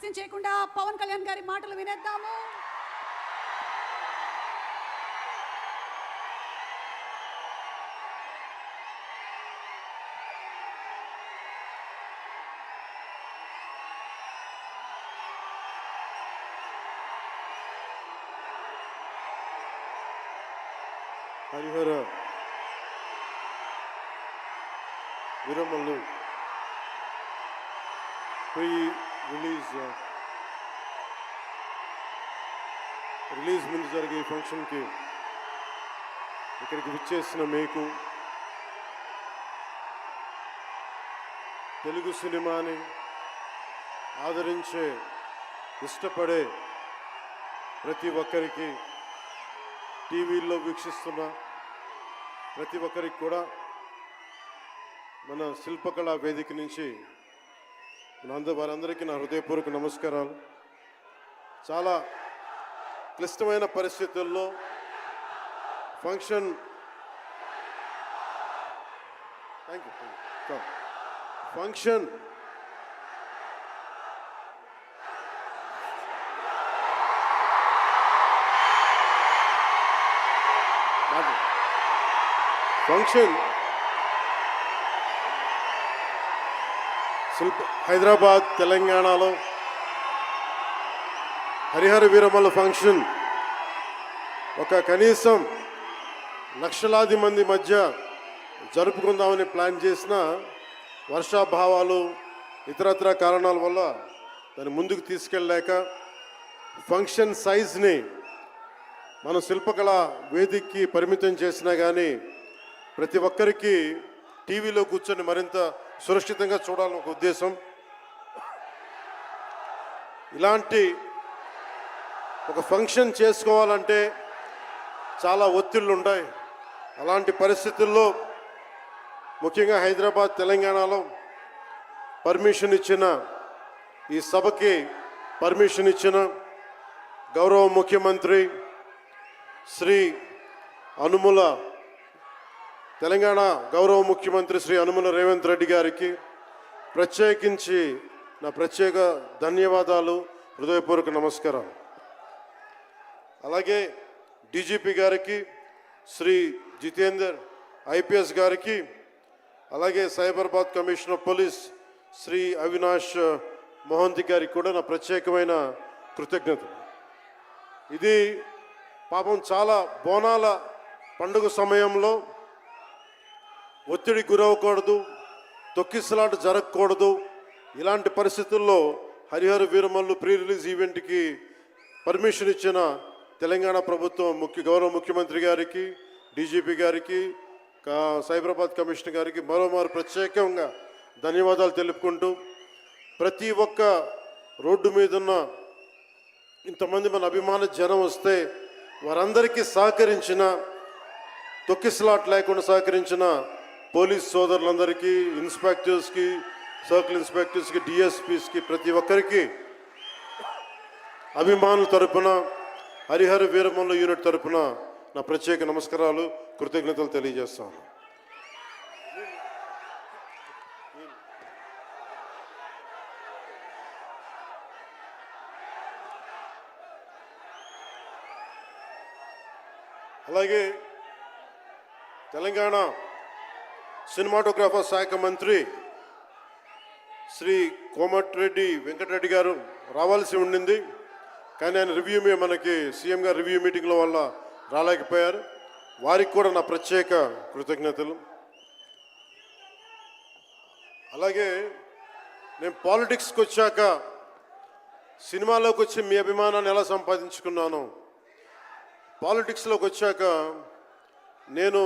ఆలస్యం చేయకుండా పవన్ కళ్యాణ్ గారి మాటలు వినేద్దాము. హరిహర వీరమల్లు ప్రీ రిలీజ్ ముందు జరిగే ఫంక్షన్కి ఇక్కడికి విచ్చేసిన మీకు, తెలుగు సినిమాని ఆదరించే ఇష్టపడే ప్రతి ఒక్కరికి, టీవీల్లో వీక్షిస్తున్న ప్రతి ఒక్కరికి కూడా మన శిల్పకళా వేదిక నుంచి వారందరికీ నా హృదయపూర్వక నమస్కారాలు. చాలా క్లిష్టమైన పరిస్థితుల్లో ఫంక్షన్ హైదరాబాద్ తెలంగాణలో హరిహర వీరమల్లు ఫంక్షన్ ఒక కనీసం లక్షలాది మంది మధ్య జరుపుకుందామని ప్లాన్ చేసిన వర్షాభావాలు ఇతరత్ర కారణాల వల్ల దాన్ని ముందుకు తీసుకెళ్ళలేక ఫంక్షన్ సైజ్ని మనం శిల్పకళా వేదికకి పరిమితం చేసినా కానీ ప్రతి ఒక్కరికి టీవీలో కూర్చొని మరింత సురక్షితంగా చూడాలని ఒక ఉద్దేశం. ఇలాంటి ఒక ఫంక్షన్ చేసుకోవాలంటే చాలా ఒత్తిళ్ళు ఉంటాయి. అలాంటి పరిస్థితుల్లో ముఖ్యంగా హైదరాబాద్ తెలంగాణలో పర్మిషన్ ఇచ్చిన, ఈ సభకి పర్మిషన్ ఇచ్చిన గౌరవ ముఖ్యమంత్రి శ్రీ అనుముల తెలంగాణ గౌరవ ముఖ్యమంత్రి శ్రీ అనుముల రేవంత్ రెడ్డి గారికి ప్రత్యేకించి నా ప్రత్యేక ధన్యవాదాలు, హృదయపూర్వక నమస్కారాలు. అలాగే డీజీపీ గారికి, శ్రీ జితేందర్ ఐపీఎస్ గారికి, అలాగే సైబరాబాద్ కమిషనర్ పోలీస్ శ్రీ అవినాష్ మోహంతి గారికి కూడా నా ప్రత్యేకమైన కృతజ్ఞతలు. ఇది పాపం చాలా బోనాల పండుగ సమయంలో ఒత్తిడి గురవకూడదు, తొక్కిసలాట జరగకూడదు. ఇలాంటి పరిస్థితుల్లో హరిహర వీరమల్లు ప్రీ రిలీజ్ ఈవెంట్కి పర్మిషన్ ఇచ్చిన తెలంగాణ ప్రభుత్వం గౌరవ ముఖ్యమంత్రి గారికి, డీజీపీ గారికి, సైబరాబాద్ కమిషనర్ గారికి మరోమారు ప్రత్యేకంగా ధన్యవాదాలు తెలుపుకుంటూ, ప్రతి ఒక్క రోడ్డు మీద ఉన్న ఇంతమంది మన అభిమాన జనం వస్తే వారందరికీ సహకరించిన, తొక్కిసలాట లేకుండా సహకరించిన పోలీస్ సోదరులందరికీ, ఇన్స్పెక్టర్స్కి, సర్కిల్ ఇన్స్పెక్టర్స్కి, డిఎస్పీస్కి, ప్రతి ఒక్కరికి అభిమానుల తరపున, హరిహర వీరమల్లు యూనిట్ తరపున నా ప్రత్యేక నమస్కారాలు, కృతజ్ఞతలు తెలియజేస్తాను. అలాగే తెలంగాణ సినిమాటోగ్రాఫర్ శాఖ మంత్రి శ్రీ కోమటిరెడ్డి వెంకటరెడ్డి గారు రావాల్సి ఉండింది, కానీ ఆయన మనకి సీఎం గారు రివ్యూ మీటింగ్ల వల్ల రాలేకపోయారు. వారికి కూడా నా ప్రత్యేక కృతజ్ఞతలు. అలాగే నేను పాలిటిక్స్కి వచ్చాక సినిమాలోకి వచ్చి మీ అభిమానాన్ని ఎలా సంపాదించుకున్నాను, పాలిటిక్స్లోకి వచ్చాక నేను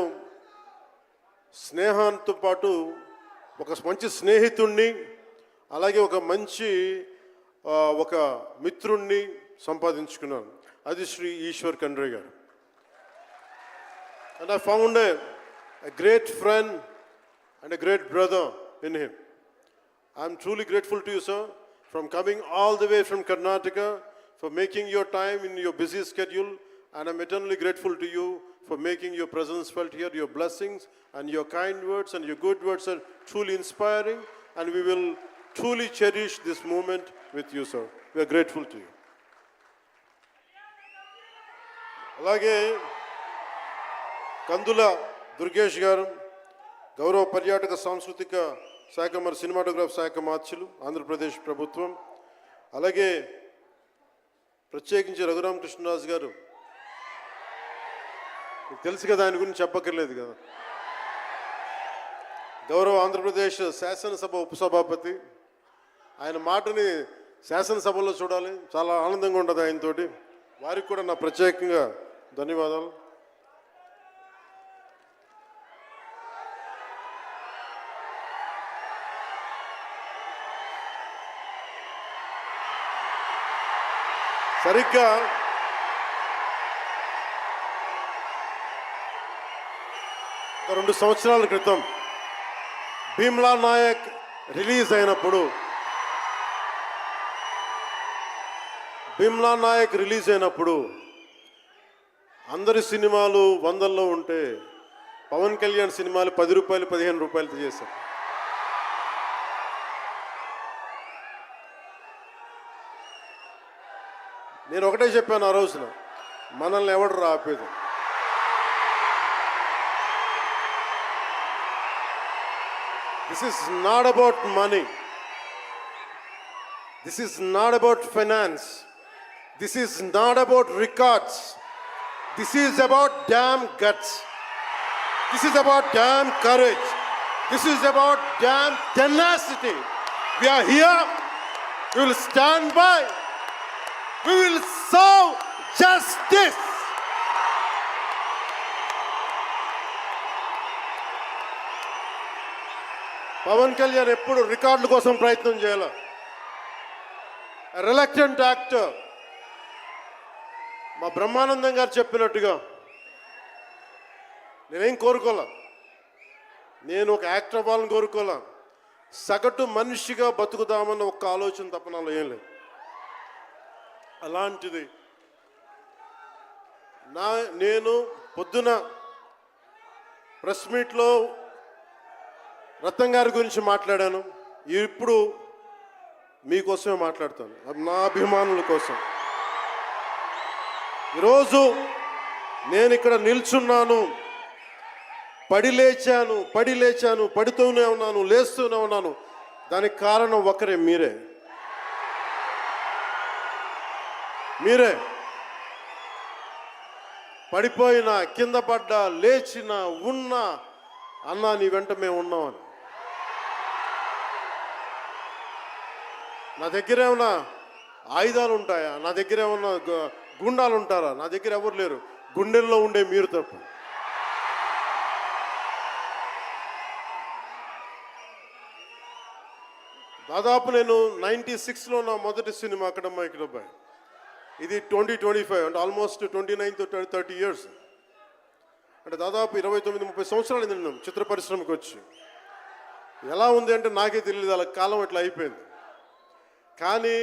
స్నేహంతో పాటు ఒక మంచి స్నేహితుణ్ణి, అలాగే ఒక మంచి ఒక మిత్రుణ్ణి సంపాదించుకున్నాను. అది శ్రీ ఈశ్వర్ ఖండ్రే గారు. And I found a great friend and a great brother in him. I am truly grateful to you, sir, from coming all the way from Karnataka, for making your time in your busy schedule, and I'm eternally grateful to you for making your presence felt here. Your blessings and your kind words and your good words are truly inspiring, and we will truly cherish this moment with you, sir. We are grateful to you. అలాగే కందుల దుర్గేష్ గారు గౌరవ పర్యాటక సాంస్కృతిక శాఖ మరి cinematograph శాఖ మార్చులు ఆంధ్రప్రదేశ్ ప్రభుత్వం. అలాగే ప్రత్యేకించి రఘురామకృష్ణరాజు గారు, మీకు తెలుసు కదా, ఆయన గురించి చెప్పక్కర్లేదు కదా. గౌరవ ఆంధ్రప్రదేశ్ శాసనసభ ఉపసభాపతి, ఆయన మాటని శాసనసభలో చూడాలి, చాలా ఆనందంగా ఉంటుంది ఆయనతోటి. వారికి కూడా నా ప్రత్యేకంగా ధన్యవాదాలు. సరిగ్గా ఒక 2 సంవత్సరాల క్రితం భీమ్లా నాయక్ రిలీజ్ అయినప్పుడు, అందరి సినిమాలు 100లో ఉంటే పవన్ కళ్యాణ్ సినిమాలు 10 రూపాయలు 15 రూపాయలతో చేశారు. నేను ఒకటే చెప్పాను ఆ రోజున, మనల్ని ఎవడు ఆపేది. This is not about money. This is not about finance. This is not about records. This is about damn guts. This is about damn courage. This is about damn tenacity. We are here. We will stand by. We will serve justice. Pawan Kalyan ఎప్పుడు రికార్డుల కోసం ప్రయత్నం చేయాల. Reluctant actor. మా బ్రహ్మానందం గారు చెప్పినట్టుగా నేనేం కోరుకోలే, నేను ఒక యాక్టర్ అవ్వాలని కోరుకోలే, సగటు మనిషిగా బతుకుదామన్న ఒక్క ఆలోచన తప్ప నాలో ఏం లేదు. అలాంటిది నేను పొద్దున ప్రెస్ మీట్లో రత్నం గారి గురించి మాట్లాడాను. ఇప్పుడు మీకోసమే మాట్లాడతాను, నా అభిమానుల కోసం. ఈరోజు నేను ఇక్కడ నిల్చున్నాను, పడి లేచాను, పడుతూనే ఉన్నాను, లేస్తూనే ఉన్నాను. దానికి కారణం ఒకరే, మీరే. పడిపోయినా, కింద పడ్డా, లేచినా, ఉన్నా, అన్నా నీ వెంట మేము ఉన్నామని. నా దగ్గర ఏమన్నా ఆయుధాలు ఉంటాయా? నా దగ్గర ఏమన్నా గుండాలు ఉంటారా? నా దగ్గర ఎవరు లేరు, గుండెల్లో ఉండే మీరు తప్ప. దాదాపు నేను 96లో నా మొదటి సినిమా అక్కడమ్మ ఇక్కడబ్బాయి. ఇది 2025 అంటే ఆల్మోస్ట్ 29 to 30 years. అంటే దాదాపు 29-30 సంవత్సరాలు నేను చిత్ర పరిశ్రమకు వచ్చి. ఎలా ఉంది అంటే నాకే తెలియదు, అలా కాలం అట్లా అయిపోయింది. కానీ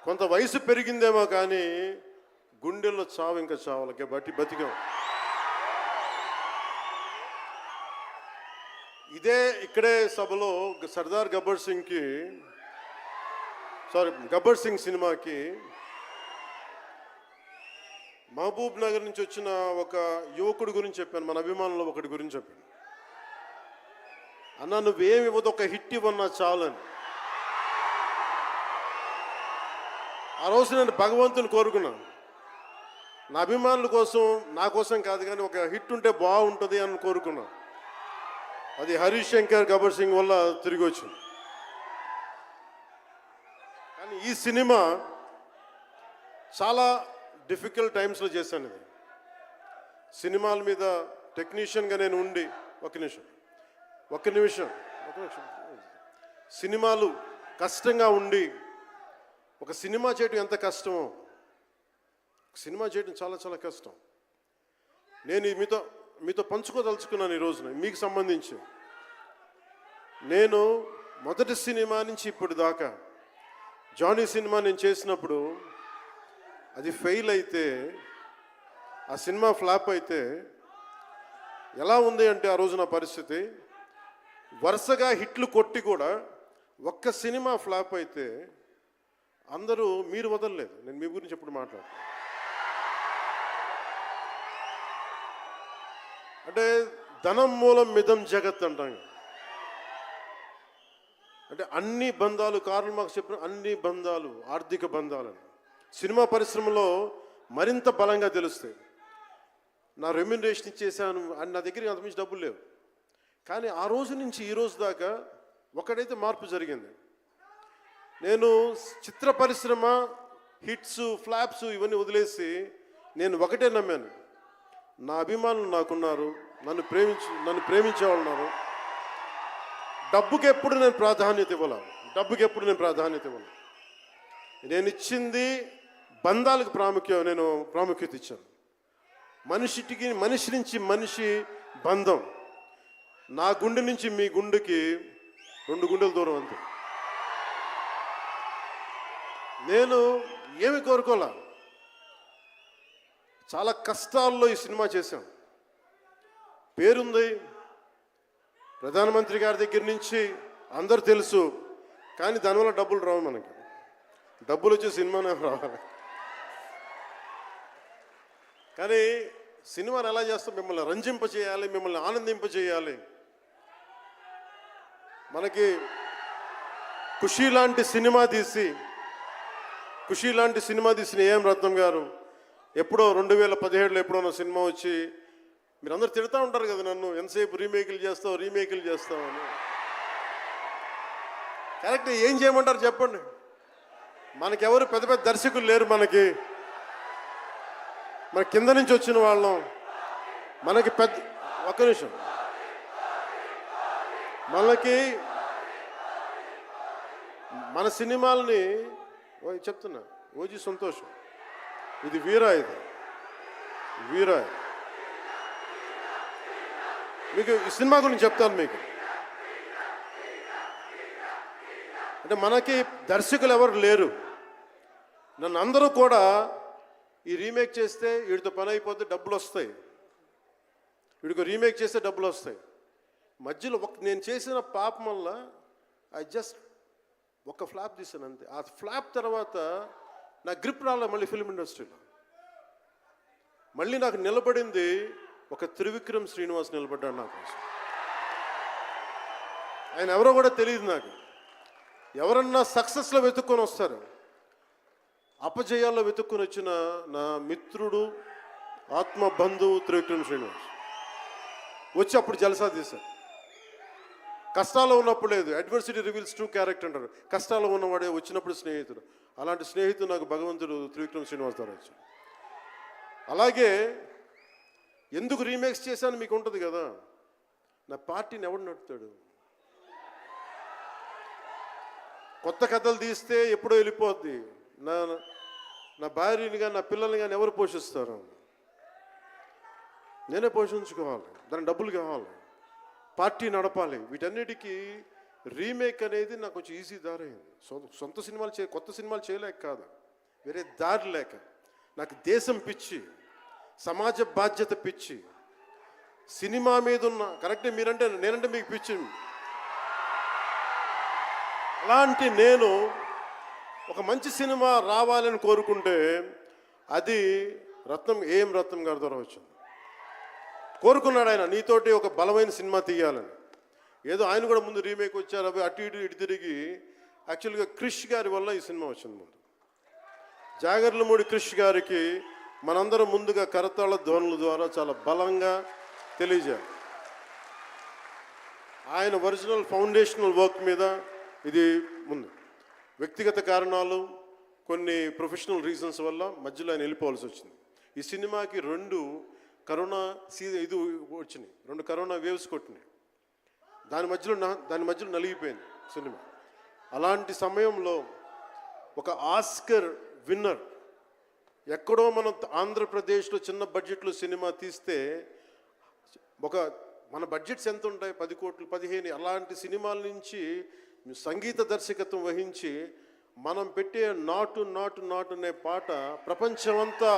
కొంత వయసు పెరిగిందేమో కానీ గుండెల్లో చావు ఇంకా చావులకే బతికాం. ఇక్కడే సభలో సర్దార్ గబ్బర్ సింగ్ సినిమాకి మహబూబ్ నగర్ నుంచి వచ్చిన ఒక యువకుడి గురించి చెప్పాను, మన అభిమానులు ఒకటి గురించి చెప్పాను. అన్నా నువ్వేమి ఇవ్వదు, ఒక హిట్ ఇవ్వన్నా చాలని. ఆ రోజు నేను భగవంతుని కోరుకున్నాను, నా అభిమానుల కోసం, నా కోసం కాదు కానీ ఒక హిట్ ఉంటే బాగుంటుంది అని కోరుకున్నాను. అది హరీష్ శంకర్ గబ్బర్ సింగ్ వల్ల తిరిగి వచ్చింది. కానీ ఈ సినిమా చాలా డిఫికల్ట్ టైమ్స్లో చేశాను. ఇది సినిమాల మీద టెక్నీషియన్గా నేను ఉండి ఒక నిమిషం సినిమాలు కష్టంగా ఉండి, ఒక సినిమా చేయటం ఎంత కష్టమో, సినిమా చేయటం చాలా చాలా కష్టం. నేను మీతో పంచుకోదలుచుకున్నాను ఈ రోజున. మీకు సంబంధించి నేను మొదటి సినిమా నుంచి ఇప్పుడు దాకా జానీ సినిమా నేను చేసినప్పుడు అది ఫెయిల్ అయితే, ఆ సినిమా ఫ్లాప్ అయితే ఎలా ఉంది అంటే ఆ రోజు నా పరిస్థితి, వరుసగా హిట్లు కొట్టి కూడా ఒక్క సినిమా ఫ్లాప్ అయితే అందరూ మీరు వదలలేదు. నేను మీ గురించి ఎప్పుడు మాట్లాడతాను. అంటే ధనం మూలం మిదం జగత్ అంటాం. అంటే అన్ని బంధాలు, కార్ల్ మార్క్స్ చెప్పిన అన్ని బంధాలు ఆర్థిక బంధాలని సినిమా పరిశ్రమలో మరింత బలంగా తెలుస్తాయి. నా రెమ్యునరేషన్ ఇచ్చేసాను అని నా దగ్గర అంతమించి డబ్బులు లేవు. కానీ ఆ రోజు నుంచి ఈ రోజు దాకా ఒకటైతే మార్పు జరిగింది. నేను చిత్ర పరిశ్రమ హిట్స్, ఫ్లాప్స్ ఇవన్నీ వదిలేసి నేను ఒకటే నమ్మాను, నా అభిమానులు నాకున్నారు, నన్ను ప్రేమించే వాళ్ళు ఉన్నారు. డబ్బుకి ఎప్పుడు నేను ప్రాధాన్యత ఇవ్వను. నేను ఇచ్చింది బంధాలకు ప్రాముఖ్యత ఇచ్చాను. మనిషి నుంచి మనిషి బంధం. నా గుండె నుంచి మీ గుండెకి 2 గుండెల దూరం అంతే. నేను ఏమి కోరుకోలే. చాలా కష్టాల్లో ఈ సినిమా చేశాం. పేరుంది, ప్రధానమంత్రి గారి దగ్గర నుంచి అందరూ తెలుసు. కానీ దానివల్ల డబ్బులు రావు. మనకి డబ్బులు వచ్చే సినిమానే రావాలి. కానీ సినిమాని ఎలా చేస్తాం? మిమ్మల్ని రంజింపజేయాలి, మిమ్మల్ని ఆనందింపజేయాలి. మనకి ఖుషీ లాంటి సినిమా తీసిన ఏఎం రత్నం గారు ఎప్పుడో 2017లో ఎప్పుడో సినిమా వచ్చి మీరందరూ తిడతా ఉంటారు కదా నన్ను, ఎంతసేపు రీమేకులు చేస్తావు అని. కరెక్ట్. ఏం చేయమంటారు చెప్పండి? మనకెవరు పెద్ద పెద్ద దర్శకులు లేరు. మన కింద నుంచి వచ్చిన వాళ్ళం. మనకి ఒక్క నిమిషం. మన సినిమాలని చెప్తున్నా, ఓజీ సంతోషం, ఇది వీరా. మీకు ఈ సినిమా గురించి చెప్తాను మీకు. అంటే మనకి దర్శకులు ఎవరు లేరు. నన్ను అందరూ కూడా ఈ రీమేక్ చేస్తే వీడితో పని అయిపోతే డబ్బులు వస్తాయి, వీడికి రీమేక్ చేస్తే డబ్బులు వస్తాయి. మధ్యలో నేను చేసిన పాపం వల్ల ఒక ఫ్లాప్ తీసాను అంతే. ఆ ఫ్లాప్ తర్వాత నా గ్రిప్ రాలే మళ్ళీ ఫిల్మ్ ఇండస్ట్రీలో. మళ్ళీ నాకు నిలబడింది ఒక త్రివిక్రమ్ శ్రీనివాస్ నిలబడ్డాడు నా కోసం. ఆయన ఎవరో కూడా తెలియదు నాకు. ఎవరన్నా సక్సెస్లో వెతుక్కొని వస్తారు, అపజయాల్లో వెతుక్కొని వచ్చిన నా మిత్రుడు, ఆత్మ బంధువు త్రివిక్రమ్ శ్రీనివాస్ వచ్చి అప్పుడు జలసా తీశారు. కష్టాల్లో ఉన్నప్పుడు లేదు. అడ్వర్సిటీ రివీల్స్ ట్రూ క్యారెక్టర్ అంటారు. కష్టాల్లో ఉన్నవాడే వచ్చినప్పుడు స్నేహితుడు. అలాంటి స్నేహితుడు నాకు భగవంతుడు త్రివిక్రమ్ శ్రీనివాస్ ద్వారా వచ్చాడు. అలాగే ఎందుకు రీమేక్స్ చేశాను మీకు ఉంటుంది కదా. నా పార్టీని ఎవడు నడుపుతాడు? కొత్త కథలు తీస్తే ఎప్పుడో వెళ్ళిపోద్ది. నా భార్యని కానీ నా పిల్లల్ని కానీ ఎవరు పోషిస్తారు? నేనే పోషించుకోవాలి. దానికి డబ్బులు కావాలి, పార్టీ నడపాలి. వీటన్నిటికీ రీమేక్ అనేది నాకు కొంచెం ఈజీ దారి అయింది. సొంత సినిమాలు కొత్త సినిమాలు చేయలేక కాదు, వేరే దారి లేక. నాకు దేశం పిచ్చి, సమాజ బాధ్యత పిచ్చి, సినిమా మీద ఉన్న కరెక్టే. నేనంటే మీకు పిచ్చి. అలాంటి నేను ఒక మంచి సినిమా రావాలని కోరుకుంటే అది ఏఎం రత్నం గారి ద్వారా వచ్చింది. కోరుకున్నాడు ఆయన, నీతోటి ఒక బలమైన సినిమా తీయాలని. ఏదో ఆయన కూడా ముందు రీమేక్ వచ్చారు, అవి అటు ఇటు తిరిగి యాక్చువల్గా క్రిష్ గారి వల్ల ఈ సినిమా వచ్చింది. ముందు జాగర్లమూడి క్రిష్ గారికి మనందరం ముందుగా కరతాళ ధ్వనుల ద్వారా చాలా బలంగా తెలియజేయాలి. ఆయన ఒరిజినల్ ఫౌండేషనల్ వర్క్ మీద ఇది ముందు. వ్యక్తిగత కారణాలు, కొన్ని ప్రొఫెషనల్ రీజన్స్ వల్ల మధ్యలో ఆయన వెళ్ళిపోవాల్సి వచ్చింది. ఈ సినిమాకి 2 కరోనా ఇది వచ్చినాయి, 2 కరోనా వేవ్స్ కొట్టినాయి. దాని మధ్యలో నలిగిపోయింది సినిమా. అలాంటి సమయంలో ఒక ఆస్కర్ విన్నర్ ఎక్కడో మనం ఆంధ్రప్రదేశ్లో చిన్న బడ్జెట్లో సినిమా తీస్తే మన బడ్జెట్స్ ఎంత ఉంటాయి? 10 కోట్లు, 15. అలాంటి సినిమాల నుంచి సంగీత దర్శకత్వం వహించి మనం పెట్టే నాటు నాటు నాటు అనే పాట ప్రపంచమంతా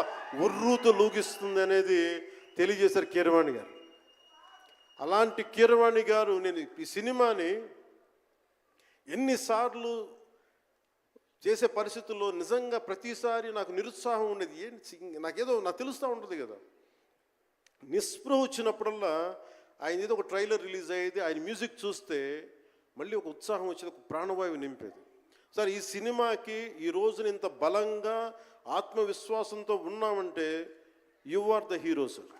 ఉర్రూతో లూగిస్తుంది అనేది తెలియజేశారు కీరవాణి గారు. అలాంటి కీరవాణి గారు నేను ఈ సినిమాని ఎన్నిసార్లు చేసే పరిస్థితుల్లో నిజంగా ప్రతిసారి నాకు నిరుత్సాహం ఉండేది. నాకేదో నాకు తెలుస్తూ ఉంటుంది కదా, నిస్పృహ వచ్చినప్పుడల్లా ఆయన ఏదో ఒక ట్రైలర్ రిలీజ్ అయ్యేది, ఆయన మ్యూజిక్ చూస్తే మళ్ళీ ఒక ఉత్సాహం వచ్చేది, ఒక ప్రాణవాయువు నింపేది. సార్, ఈ సినిమాకి ఈ రోజున ఇంత బలంగా ఆత్మవిశ్వాసంతో ఉన్నామంటే you are the hero sir.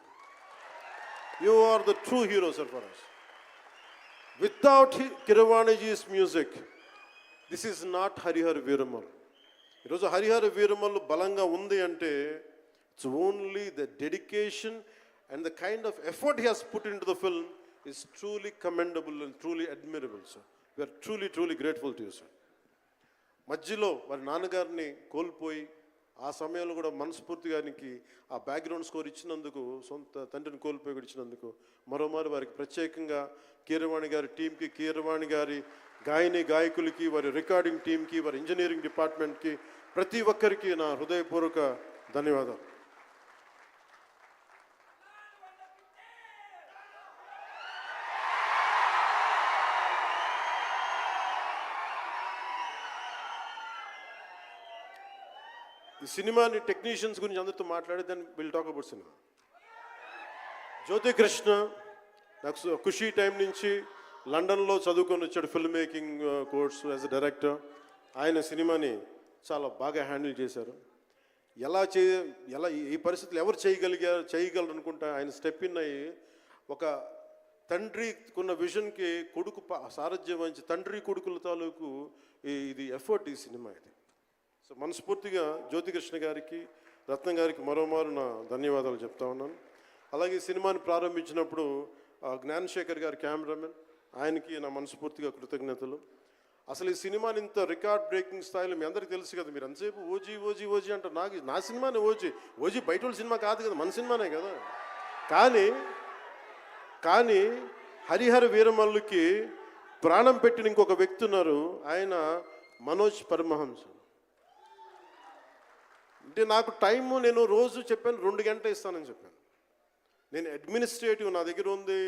You are the true hero sir for us. Without Keeravaniji's music this is not Harihara Veeramallu. ఈరోజు హరిహర వీరమల్ బలంగా ఉంది అంటే it's only the dedication and the kind of effort he has put into the film is truly commendable and truly admirable, sir. We are truly grateful to you, sir. మధ్యలో వారి నాన్నగారిని కోల్పోయి ఆ సమయంలో కూడా మనస్ఫూర్తిగా ఆయనకి ఆ బ్యాక్గ్రౌండ్ స్కోర్ ఇచ్చినందుకు, సొంత తండ్రిని కోల్పోయి కూడా ఇచ్చినందుకు మరోమారు వారికి ప్రత్యేకంగా కీరవాణి గారి టీంకి, కీరవాణి గారి గాయకులకి, వారి రికార్డింగ్ టీంకి, వారి ఇంజనీరింగ్ డిపార్ట్మెంట్కి, ప్రతి ఒక్కరికి నా హృదయపూర్వక ధన్యవాదాలు. ఈ సినిమాని టెక్నీషియన్స్ గురించి అందరితో మాట్లాడి then will talk about cinema. Jyothi Krishna నాకు ఖుషీ టైం నుంచి లండన్లో చదువుకొని వచ్చాడు, film making course as a director. ఆయన సినిమాని చాలా బాగా హ్యాండిల్ చేశారు. ఎలా ఈ పరిస్థితులు ఎవరు చేయగలరు అనుకుంటా ఆయన స్టెప్ ఇన్ అయ్యి ఒక తండ్రికున్న విజన్కి కొడుకు సారథ్యం వహించి తండ్రి కొడుకుల తాలూకు ఇది ఎఫర్ట్ ఈ సినిమా ఇది. సో మనస్ఫూర్తిగా జ్యోతికృష్ణ గారికి, రత్నం గారికి మరోమారు నా ధన్యవాదాలు చెప్తా ఉన్నాను. అలాగే ఈ సినిమాని ప్రారంభించినప్పుడు జ్ఞానశేఖర్ గారి కెమెరామెన్, ఆయనకి నా మనస్ఫూర్తిగా కృతజ్ఞతలు. అసలు ఈ సినిమాని ఇంత రికార్డ్ బ్రేకింగ్ స్థాయిలో మీ అందరికీ తెలుసు కదా, మీరు అంతసేపు ఓజీ అంటారు. నా సినిమానే ఓజీ బయట వాళ్ళ సినిమా కాదు కదా, మన సినిమానే కదా. కానీ హరిహర వీరమల్లుకి ప్రాణం పెట్టిన ఇంకొక వ్యక్తి ఉన్నారు, ఆయన మనోజ్ పరమహంస. అంటే నాకు టైము నేను రోజు చెప్పాను 2 గంటలు ఇస్తానని చెప్పాను. నేను అడ్మినిస్ట్రేటివ్ నా దగ్గర ఉంది,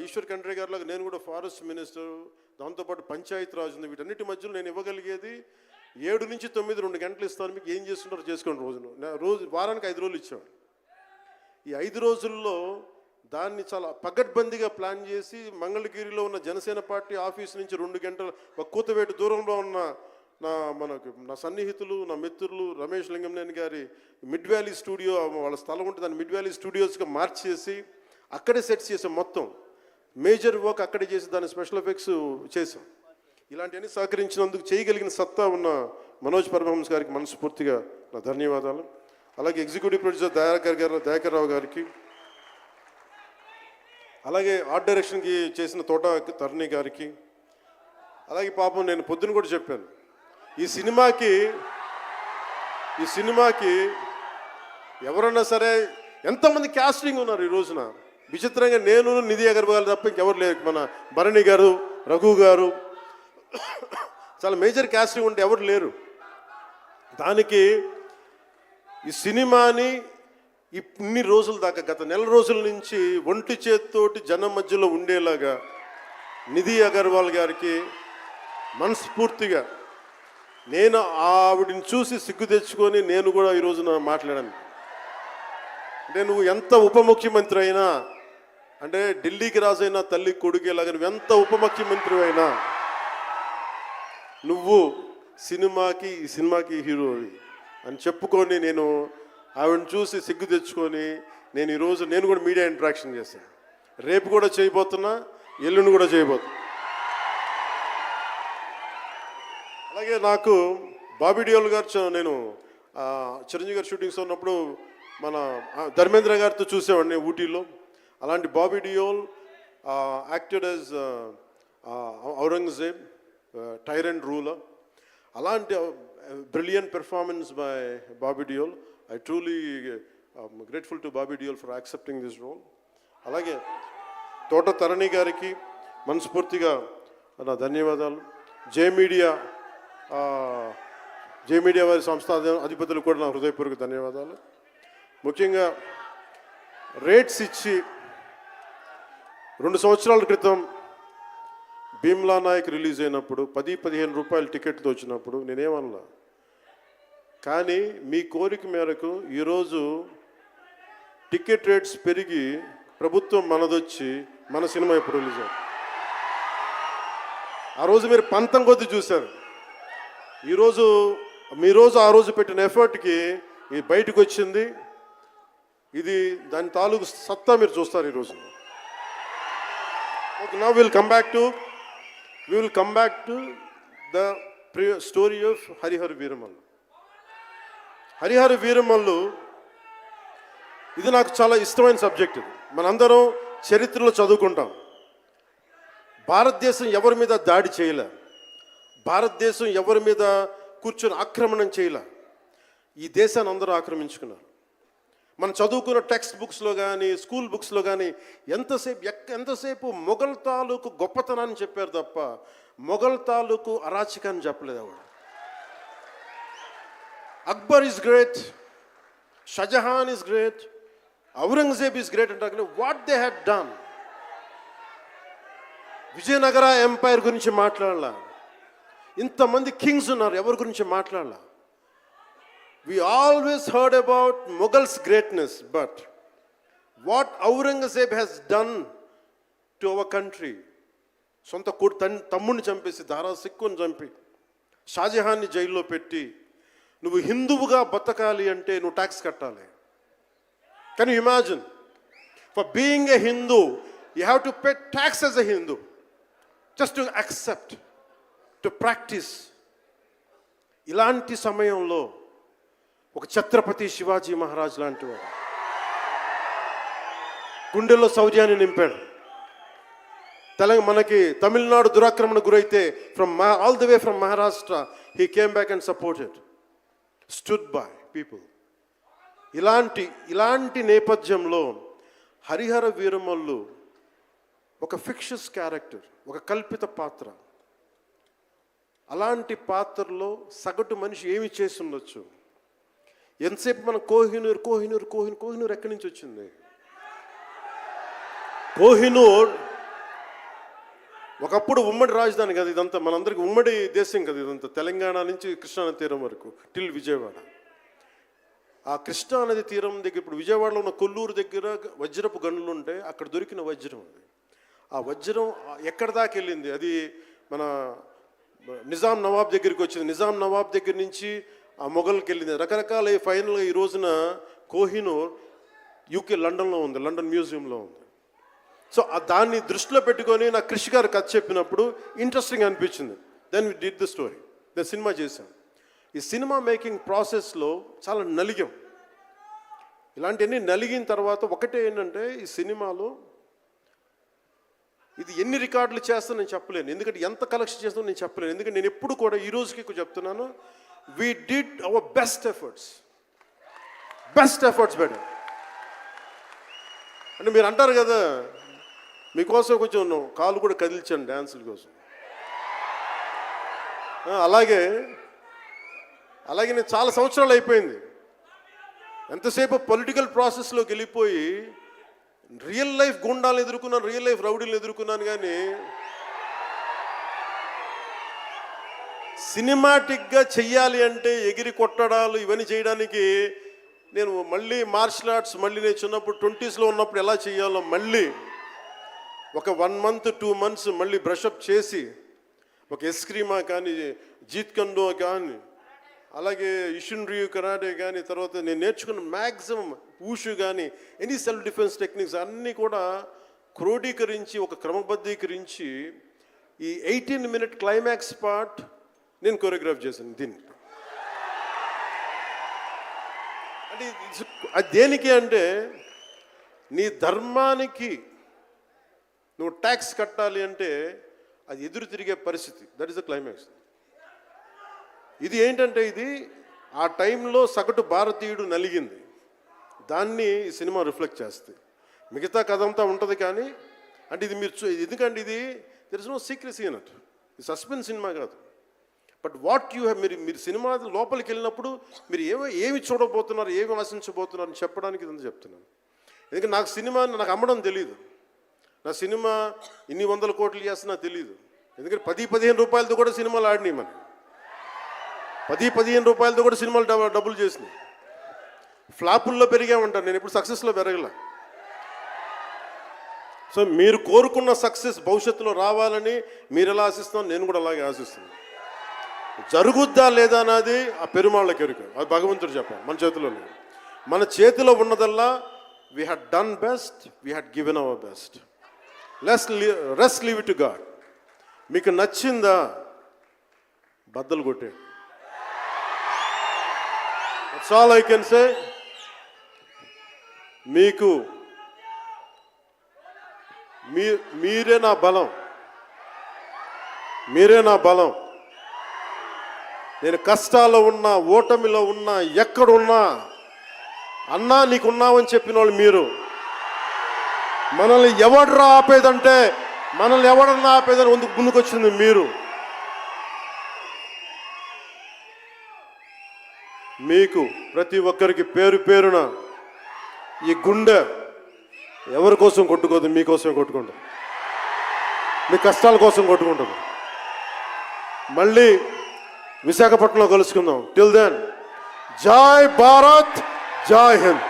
ఈశ్వర్ ఖండ్రే గారిలాగా నేను కూడా ఫారెస్ట్ మినిస్టర్, దాంతోపాటు పంచాయతీ రాజ్ ఉంది. వీటన్నిటి మధ్యలో నేను ఇవ్వగలిగేది 7 నుంచి 9 2 గంటలు ఇస్తాను, మీకు ఏం చేస్తుంటారో చేసుకోండి. వారానికి 5 రోజులు ఇచ్చాను. ఈ 5 రోజుల్లో దాన్ని చాలా పగడ్బందీగా ప్లాన్ చేసి మంగళగిరిలో ఉన్న జనసేన పార్టీ ఆఫీస్ నుంచి 2 గంటల ఒక కూతవేటు దూరంలో ఉన్న నా సన్నిహితులు, నా మిత్రులు రమేష్ లింగంనేని గారి మిడ్ వ్యాలీ స్టూడియో, వాళ్ళ స్థలం ఉంటే దాన్ని మిడ్ వ్యాలీ స్టూడియోస్గా మార్చేసి అక్కడే సెట్స్ చేసాం. మొత్తం మేజర్ వర్క్ అక్కడే చేసి దాని స్పెషల్ ఎఫెక్ట్స్ చేసాం. ఇలాంటివన్నీ సహకరించినందుకు, చేయగలిగిన సత్తా ఉన్న మనోజ్ పరమహంస గారికి మనస్ఫూర్తిగా నా ధన్యవాదాలు. అలాగే ఎగ్జిక్యూటివ్ ప్రొడ్యూసర్ దయాకర్ రావు గారికి, అలాగే ఆర్ట్ డైరెక్షన్కి చేసిన తోట తరుణి గారికి, అలాగే పాపం నేను పొద్దున కూడా చెప్పాను, ఈ సినిమాకి ఎవరన్నా సరే ఎంతమంది క్యాస్టింగ్ ఉన్నారు ఈ రోజున. విచిత్రంగా నేను, నిధి అగర్వాల్ తప్ప ఇంకెవరు లేరు. మన భరణి గారు, రఘు గారు, చాలా మేజర్ క్యాస్టింగ్ ఉంటే ఎవరు లేరు. దానికి ఈ సినిమాని ఇన్ని రోజుల దాకా, గత నెల రోజుల నుంచి ఒంటి చేత్తోటి జనం మధ్యలో ఉండేలాగా నిధి అగర్వాల్ గారికి మనస్ఫూర్తిగా నేను ఆవిడని చూసి సిగ్గు తెచ్చుకొని నేను కూడా ఈ రోజున మాట్లాడాను. అంటే నువ్వు ఎంత ఉప ముఖ్యమంత్రి అయినా, అంటే ఢిల్లీకి రాజైనా తల్లి కొడుకేలాగా నువ్వు ఎంత ఉప ముఖ్యమంత్రి అయినా, నువ్వు ఈ సినిమాకి హీరో అని చెప్పుకొని నేను ఆవిడని చూసి సిగ్గు తెచ్చుకొని నేను కూడా మీడియా ఇంటరాక్షన్ చేశాను. రేపు కూడా చేయబోతున్నా, ఎల్లుండి కూడా చేయబోతున్నా. అలాగే నాకు బాబీ డియోల్ గారు, నేను చిరంజీవి గారు షూటింగ్స్ ఉన్నప్పుడు మన ధర్మేంద్ర గారితో చూసేవాడిని ఊటీలో. అలాంటి Bobby Deol acted as Aurangzeb, tyrant ruler. అలాంటి brilliant performance by Bobby Deol. I truly grateful to Bobby Deol for accepting this role. అలాగే తోట తరణి గారికి మనస్ఫూర్తిగా నా ధన్యవాదాలు. జే మీడియా వారి సంస్థ అధిపతులకు కూడా నా హృదయపూర్వక ధన్యవాదాలు. ముఖ్యంగా రేట్స్ ఇచ్చి 2 సంవత్సరాల క్రితం భీమ్లా నాయక్ రిలీజ్ అయినప్పుడు 10-15 రూపాయల టికెట్తో వచ్చినప్పుడు నేనేమన్నా కానీ మీ కోరిక మేరకు ఈరోజు టికెట్ రేట్స్ పెరిగి ప్రభుత్వం మనదొచ్చి మన సినిమా ఇప్పుడు రిలీజ్ అవుతుంది. ఆ రోజు మీరు పంతం కొద్ది చూశారు. ఈరోజు ఆ రోజు పెట్టిన ఎఫర్ట్కి ఇది బయటకు వచ్చింది. ఇది దాని తాలూకు సత్తా మీరు చూస్తారు ఈరోజు. Okay, now will come back to the story of Harihara Veeramallu. Harihara Veeramallu ఇది నాకు చాలా ఇష్టమైన సబ్జెక్ట్. ఇది మనందరం చరిత్రలో చదువుకుంటాం. భారతదేశం ఎవరి మీద దాడి చేయలే, భారతదేశం ఎవరి మీద కూర్చొని ఆక్రమణం చేయలే. ఈ దేశాన్ని అందరూ ఆక్రమించుకున్నారు. మనం చదువుకున్న టెక్స్ట్ బుక్స్లో కానీ స్కూల్ బుక్స్లో కానీ ఎంతసేపు మొఘల్ తాలూకు గొప్పతనాన్ని చెప్పారు తప్ప మొఘల్ తాలూకు అరాచకాన్ని చెప్పలేదు ఎవరు. Akbar is great, Shahjahan is great, Aurangzeb is great అంటారు కానీ what they had done. Vijayanagara empire గురించి మాట్లాడాల. ఇంతమంది కింగ్స్ ఉన్నారు, ఎవరి గురించి మాట్లాడాల. We always heard about Mughals' greatness, but what Aurangzeb has done to our country, సొంత తమ్ముడిని చంపేసి దారా సిక్కుని చంపి షాజహాన్ని జైల్లో పెట్టి నువ్వు హిందువుగా బతకాలి అంటే నువ్వు ట్యాక్స్ కట్టాలి. Can you imagine? For being a Hindu you have to pay tax as a Hindu, just to accept, to practice. ఇలాంటి సమయంలో ఒక ఛత్రపతి శివాజీ మహారాజ్ లాంటి వాడు గుండెల్లో శౌర్యాన్ని నింపాడు. మనకి తమిళనాడు దురాక్రమణ గురైతే all the way from Maharashtra he came back and supported, stood by people. ఇలాంటి నేపథ్యంలో హరిహర వీరమల్లు ఒక ఫిక్షస్ క్యారెక్టర్, ఒక కల్పిత పాత్ర. అలాంటి పాత్రలో సగటు మనిషి ఏమి చేసి ఉండొచ్చు? ఎంతసేపు మనం కోహినూర్ ఎక్కడి నుంచి వచ్చింది? కోహినూర్ ఒకప్పుడు ఉమ్మడి రాజధాని కదా ఇదంతా, మనందరికీ ఉమ్మడి దేశం కదా ఇదంతా, తెలంగాణ నుంచి కృష్ణానది తీరం వరకు టిల్ విజయవాడ. ఆ కృష్ణానది తీరం దగ్గర ఇప్పుడు విజయవాడలో ఉన్న కొల్లూరు దగ్గర వజ్రపు గనులు ఉంటే అక్కడ దొరికిన వజ్రం అది. ఆ వజ్రం ఎక్కడి దాకా వెళ్ళింది? అది మన నిజాం నవాబ్ దగ్గరికి వచ్చింది. నిజాం నవాబ్ దగ్గర నుంచి ఆ మొఘల్కి వెళ్ళింది. రకరకాల ఫైనల్గా ఈ రోజున కోహినూర్ యూకే లండన్లో ఉంది, లండన్ మ్యూజియంలో ఉంది. సో దాన్ని దృష్టిలో పెట్టుకొని నాకు కృషి గారు కథ చెప్పినప్పుడు ఇంట్రెస్టింగ్ అనిపించింది. Then we did the story, then cinema చేశాం. ఈ సినిమా మేకింగ్ ప్రాసెస్లో చాలా నలిగాం. ఇలాంటివన్నీ నలిగిన తర్వాత ఒకటే ఏంటంటే ఈ సినిమాలో ఇది ఎన్ని రికార్డులు చేస్తా నేను చెప్పలేను, ఎందుకంటే ఎంత కలెక్షన్ చేస్తానో నేను చెప్పలేను. ఎందుకంటే నేను ఎప్పుడు కూడా ఈ రోజుకి చెప్తున్నాను, we did our best efforts better. అంటే మీరు అంటారు కదా, మీకోసం కొంచెం కాలు కూడా కదిల్చాను డ్యాన్సుల కోసం. అలాగే నేను చాలా సంవత్సరాలు అయిపోయింది ఎంతసేపు పొలిటికల్ ప్రాసెస్లోకి వెళ్ళిపోయి రియల్ లైఫ్ గుండాలను ఎదుర్కొన్నాను, రియల్ లైఫ్ రౌడీలను ఎదుర్కొన్నాను. కానీ సినిమాటిక్గా చెయ్యాలి అంటే ఎగిరి కొట్టడాలు ఇవన్నీ చేయడానికి నేను మళ్ళీ మార్షల్ ఆర్ట్స్ నేను చిన్నప్పుడు 20s ఉన్నప్పుడు ఎలా చేయాలో మళ్ళీ ఒక 1 month 2 months మళ్ళీ బ్రషప్ చేసి ఒక ఎస్క్రీమా కానీ జీత్ కండో కానీ అలాగే ఇషున్రియు కరాటే కానీ తర్వాత నేను నేర్చుకున్న మ్యాక్సిమం ఊషు కానీ ఎనీ సెల్ఫ్ డిఫెన్స్ టెక్నిక్స్ అన్నీ కూడా క్రోడీకరించి ఒక క్రమబద్ధీకరించి ఈ 18-minute క్లైమాక్స్ పార్ట్ నేను కొరియోగ్రాఫ్ చేశాను. దీన్ని అంటే అది దేనికి అంటే నీ ధర్మానికి నువ్వు ట్యాక్స్ కట్టాలి అంటే అది ఎదురు తిరిగే పరిస్థితి. That is the climax. ఇది ఏంటంటే ఇది ఆ టైంలో సగటు భారతీయుడు నలిగింది, దాన్ని ఈ సినిమా రిఫ్లెక్ట్ చేస్తుంది. మిగతా కథ అంతా ఉంటుంది కానీ అంటే ఇది మీరు ఎందుకంటే ఇది దెర్ ఇస్ నో సీక్రెసీ అన్నట్టు, ఇది సస్పెన్స్ సినిమా కాదు. బట్ వాట్ యూ హ్యావ్ మీరు సినిమా లోపలికి వెళ్ళినప్పుడు మీరు ఏమి చూడబోతున్నారు, ఏమి ఆశించబోతున్నారు అని చెప్పడానికి ఇదంతా చెప్తున్నాను. ఎందుకంటే నాకు అమ్మడం తెలియదు, నా సినిమా ఇన్ని 100 కోట్లు చేస్తున్నా తెలియదు. ఎందుకంటే 10-15 రూపాయలతో కూడా సినిమాలు ఆడినాయి మనం. 10-15 రూపాయలతో కూడా సినిమాలు డబ్బులు చేసినాయి. ఫ్లాపుల్లో పెరిగామంటాను, నేను ఇప్పుడు సక్సెస్లో పెరగల. సో మీరు కోరుకున్న సక్సెస్ భవిష్యత్తులో రావాలని మీరు ఎలా ఆశిస్తున్నాను, నేను కూడా అలాగే ఆశిస్తున్నాను. జరుగుద్దా లేదా అన్నది ఆ పెరుమాళ్ళకి ఎరుక, అది భగవంతుడు చెప్పాలి, మన చేతిలో లేదు. మన చేతిలో ఉన్నదల్లా we had done best, we had given our best. Rest leave it to God. మీకు నచ్చిందా బద్దలు కొట్టేయండి. That's all I can say. మీకు మీరే నా బలం, మీరే నా బలం. నేను కష్టాల్లో ఉన్నా, ఓటమిలో ఉన్నా, ఎక్కడున్నా అన్నా నీకున్నావని చెప్పిన వాళ్ళు మీరు. మనల్ని ఎవడరా ఆపేదంటే, మనల్ని ఎవడన్నా ఆపేదని ముందుకొచ్చింది మీరు. మీకు ప్రతి ఒక్కరికి పేరు పేరున ఈ గుండె ఎవరి కోసం కొట్టుకోదు, మీకోసమే కొట్టుకుంటుంది, మీ కష్టాల కోసం కొట్టుకుంటుంది. మళ్ళీ విశాఖపట్నంలో కలుసుకుందాం. టిల్ దెన్, జై భారత్, జై హింద్.